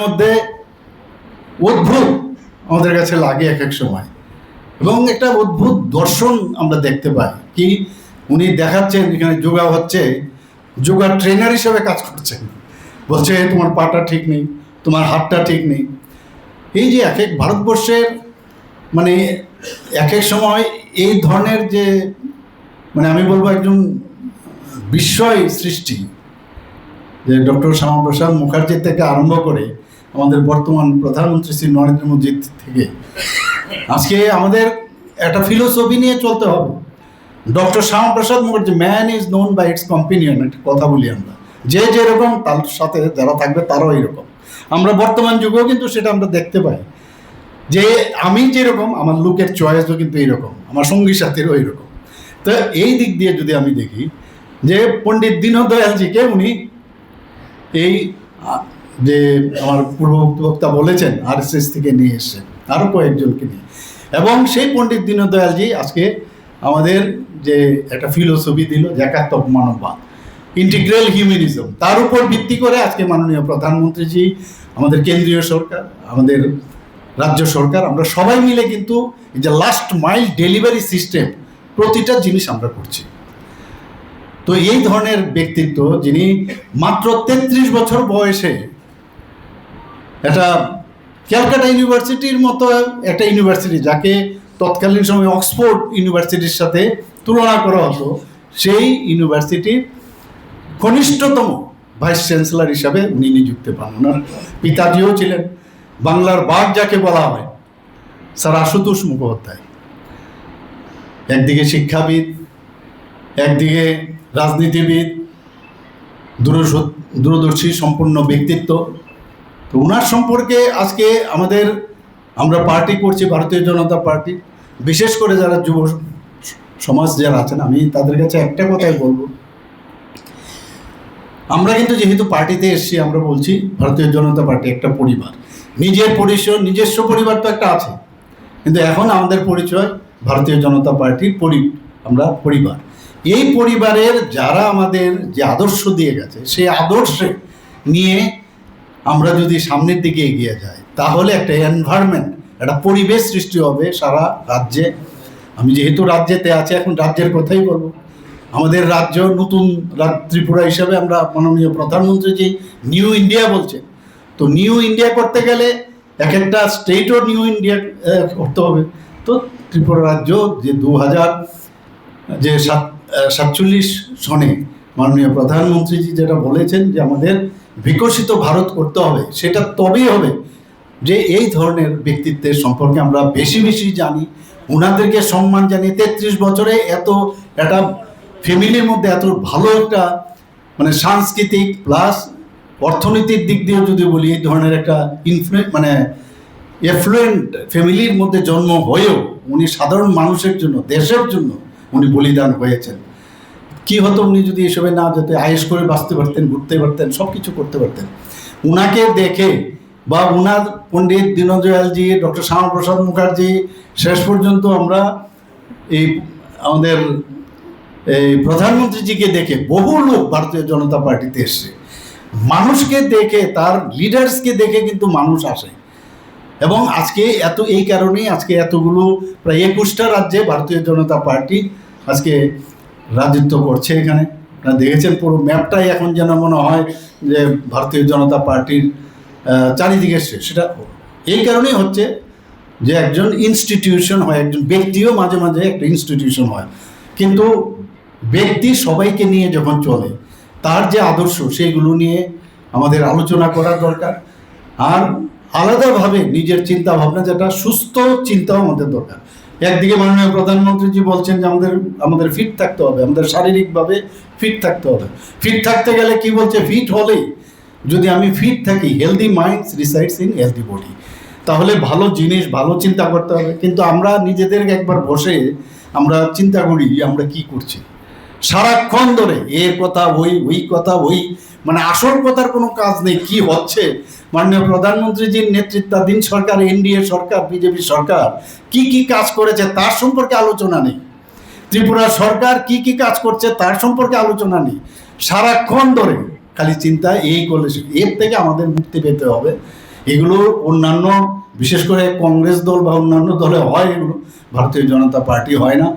মধ্যে অদ্ভুত আমাদের কাছে লাগে এক এক সময়, এবং একটা অদ্ভুত দর্শন আমরা দেখতে পাই। কি উনি দেখাচ্ছেন এখানে যোগা হচ্ছে, যোগা ট্রেনার হিসেবে কাজ করছেন, বলছে তোমার পাটা ঠিক নেই, তোমার হাতটা ঠিক নেই। এই যে এক এক ভারতবর্ষের মানে এক এক সময় এই ধরনের যে মানে আমি বলবো একজন বিস্ময় সৃষ্টি, যে ডক্টর শ্যামাপ্রসাদ মুখার্জি থেকে আরম্ভ করে আমাদের বর্তমান প্রধানমন্ত্রী শ্রী নরেন্দ্র মোদী থেকে আজকে আমাদের একটা ফিলোসফি নিয়ে চলতে হবে। Doctor Shyamaprasad Mukherjee, man is known by its companion, একটা কথা বলি আমরা, যে যেরকম তার সাথে যারা থাকবে তারাও এইরকম। আমরা বর্তমান যুগেও কিন্তু সেটা আমরা দেখতে পাই, যে আমি যেরকম আমার লুকের চয়েসও কিন্তু এইরকম, আমার সঙ্গী সাথীরও এইরকম। তো এই দিক দিয়ে যদি আমি দেখি যে পণ্ডিত দীনদয়ালজিকে উনি এই যে আমার পূর্ববক্তা বলেছেন RSS থেকে নিয়ে এসছেন, আরও কয়েকজনকে নিয়ে, এবং সেই পণ্ডিত দীনদয়ালজি আজকে আমাদের যে একটা ফিলোসফি দিল একাত্মক মানববাদ, ইন্টিগ্রাল হিউম্যানিজম, তার উপর ভিত্তি করে আজকে মাননীয় প্রধানমন্ত্রীজি, আমাদের কেন্দ্রীয় সরকার, আমাদের রাজ্য সরকার, আমরা সবাই মিলে কিন্তু এই যে লাস্ট মাইল ডেলিভারি সিস্টেম, প্রতিটা জিনিস আমরা করছি। তো এই ধরনের ব্যক্তিত্ব, যিনি মাত্র 33 বছর বয়সে একটা ক্যালকাটা ইউনিভার্সিটির মতো একটা ইউনিভার্সিটি, যাকে তৎকালীন সময় অক্সফোর্ড ইউনিভার্সিটির সাথে তুলনা করা হতো, সেই ইউনিভার্সিটির কনিষ্ঠতম ভাইস চ্যান্সেলর হিসাবে উনি নিযুক্ত পান। ওনার পিতাজিও ছিলেন বাংলার বাঘ যাকে বলা হয়, স্যার আশুতোষ মুখোপাধ্যায়। একদিকে শিক্ষাবিদ, একদিকে রাজনীতিবিদ, দূরদর্শী সম্পূর্ণ ব্যক্তিত্ব। তো ওনার সম্পর্কে আজকে আমরা পার্টি করছি, ভারতীয় জনতা পার্টি, বিশেষ করে যারা যুব সমাজ যারা আছেন, আমি তাদের কাছে একটা কথাই বলবো, আমরা কিন্তু যেহেতু পার্টিতে এসেছি, আমরা বলছি ভারতীয় জনতা পার্টি একটা পরিবার, নিজস্ব পরিবার তো একটা আছে, কিন্তু এখন আমাদের পরিচয় ভারতীয় জনতা পার্টির আমরা পরিবার। এই পরিবারের যারা আমাদের যে আদর্শ দিয়ে গেছে, সেই আদর্শে নিয়ে আমরা যদি সামনের দিকে এগিয়ে যাই, তাহলে একটা এনভায়রনমেন্ট, একটা পরিবেশ সৃষ্টি হবে সারা রাজ্যে। আমি যেহেতু রাজ্যেতে আছি, এখন রাজ্যের কথাই বলবো। আমাদের রাজ্য নতুন ত্রিপুরা হিসাবে আমরা মাননীয় প্রধানমন্ত্রী যে নিউ ইন্ডিয়া বলছে, তো নিউ ইন্ডিয়া করতে গেলে এক একটা স্টেটও নিউ ইন্ডিয়া করতে হবে। তো ত্রিপুরা রাজ্য যে 2047 সনে মাননীয় প্রধানমন্ত্রীজি যেটা বলেছেন যে আমাদের বিকশিত ভারত করতে হবে, সেটা তবেই হবে যে এই ধরনের ব্যক্তিত্বের সম্পর্কে আমরা বেশি বেশি জানি, ওনাদেরকে সম্মান জানি। 33 বছরে একটা ফ্যামিলির মধ্যে এত ভালো একটা মানে সাংস্কৃতিক প্লাস অর্থনৈতিক দিক দিয়ে যদি বলি, এই ধরনের একটা এফ্লুয়েন্ট ফ্যামিলির মধ্যে জন্ম হয়েও উনি সাধারণ মানুষের জন্য, দেশের জন্য উনি বলিদান হয়েছেন। কি হতো উনি যদি এসবে না যেতে, আয়েস করে বাঁচতে পারতেন, ঘুরতে পারতেন, সব কিছু করতে পারতেন। উনাকে দেখে বা উনার পণ্ডিত দীনদয়ালজি, ডক্টর শ্যামাপ্রসাদ মুখার্জি, শেষ পর্যন্ত আমরা আমাদের প্রধানমন্ত্রীজিকে দেখে বহু লোক ভারতীয় জনতা পার্টিতে এসছে। মানুষকে দেখে, তার লিডার্সকে দেখে কিন্তু মানুষ আসে, এবং আজকে এই কারণেই আজকে এতগুলো প্রায় 21টা রাজ্যে ভারতীয় জনতা পার্টি আজকে রাজত্ব করছে। এখানে আপনারা দেখেছেন পুরো ম্যাপটাই এখন যেন মনে হয় যে ভারতীয় জনতা পার্টির চারিদিকে সেটা এই কারণেই হচ্ছে যে একজন ইনস্টিটিউশন হয়, একজন ব্যক্তিও মাঝে মাঝে একটা ইনস্টিটিউশন হয়, কিন্তু ব্যক্তি সবাইকে নিয়ে যখন চলে, তার যে আদর্শ সেগুলো নিয়ে আমাদের আলোচনা করা দরকার। আর আলাদাভাবে নিজের চিন্তা ভাবনা, যেটা সুস্থ চিন্তাও আমাদের দরকার। একদিকে মাননীয় প্রধানমন্ত্রীজি বলছেন যে আমাদের ফিট থাকতে হবে, আমাদের শারীরিকভাবে ফিট থাকতে হবে। ফিট থাকতে গেলে কি বলছে, ফিট হলেই যদি আমি ফিট থাকি, healthy minds resides in healthy body, তাহলে ভালো জিনিস, ভালো চিন্তা করতে হবে। কিন্তু আমরা নিজেদেরকে একবার বসে আমরা চিন্তা করি আমরা কি করছি, সারাক্ষণ ধরে এর কথা ওই কথা মানে আসল কথার কোনো কাজ নেই। কি হচ্ছে, মাননীয় প্রধানমন্ত্রীজির নেতৃত্বাধীন সরকার, NDA সরকার, বিজেপি সরকার কি কাজ করেছে তার সম্পর্কে আলোচনা নেই। ত্রিপুরা সরকার কি কাজ করছে তার সম্পর্কে আলোচনা নেই। সারাক্ষণ ধরে খালি চিন্তা এই করলে এর থেকে আমাদের মুক্তি পেতে হবে। এগুলো অন্যান্য বিশেষ করে কংগ্রেস দল বা অন্যান্য দলে হয়, এগুলো ভারতীয় জনতা পার্টি হয় না।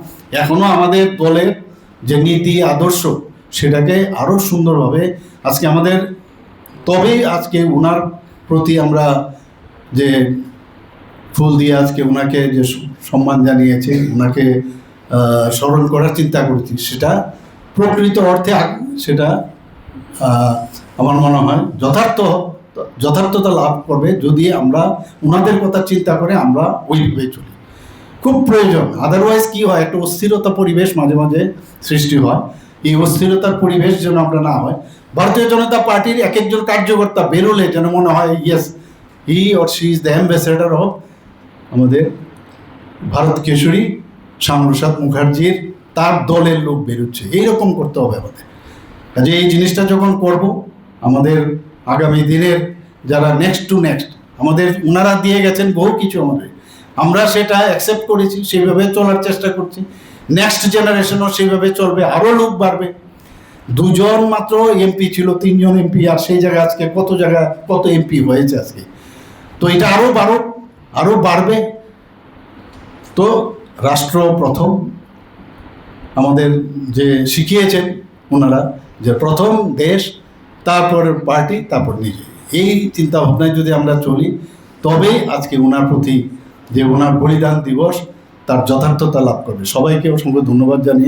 এখনও আমাদের দলের যে নীতি আদর্শ সেটাকে আরও সুন্দরভাবে আজকে আমাদের, তবেই আজকে ওনার প্রতি আমরা যে ফুল দিয়ে আজকে ওনাকে যে সম্মান জানিয়েছি, ওনাকে স্মরণ করার চিন্তা করছি, সেটা প্রকৃত অর্থে সেটা আমার মনে হয় যথার্থতা লাভ করবে যদি আমরা ওনাদের কথা চিন্তা করে আমরা ওইভাবে চলি। খুব প্রয়োজন, আদারওয়াইজ কি হয়, একটা অস্থিরতা পরিবেশ মাঝে মাঝে সৃষ্টি হয়। এই অস্থিরতার পরিবেশ যেন আমরা না হয়। ভারতীয় জনতা পার্টির এক একজন কার্যকর্তা বেরোলে যেন মনে হয় yes, he or she is the ambassador of আমাদের ভারত কেশরী শ্যামাপ্রসাদ মুখার্জির, তার দলের লোক বেরোচ্ছে, এইরকম করতে হবে আমাদের। কাজে এই জিনিসটা যখন করব, আমাদের আগামী দিনের যারা নেক্সট টু নেক্সট, আমাদের ওনারা দিয়ে গেছেন বহু কিছু, আমরা সেটা অ্যাকসেপ্ট করেছি, সেইভাবে চলার চেষ্টা করছি। নেক্সট জেনারেশনও সেইভাবে চলবে, আরও লোক বাড়বে। 2 জন মাত্র এমপি ছিল, 3 জন এমপি, আর সেই জায়গায় আজকে কত এমপি হয়েছে আজকে। তো এটা আরও বাড়বে। তো রাষ্ট্র প্রথম, আমাদের যে শিখিয়েছেন ওনারা, যে প্রথম দেশ, তারপর পার্টি, তারপর নিজে, এই চিন্তা ভাবনায় যদি আমরা চলি, তবেই আজকে ওনার প্রতি যে ওনার বলিদান দিবস তার যথার্থতা লাভ করবে। সবাইকে অসংখ্য ধন্যবাদ জানিয়ে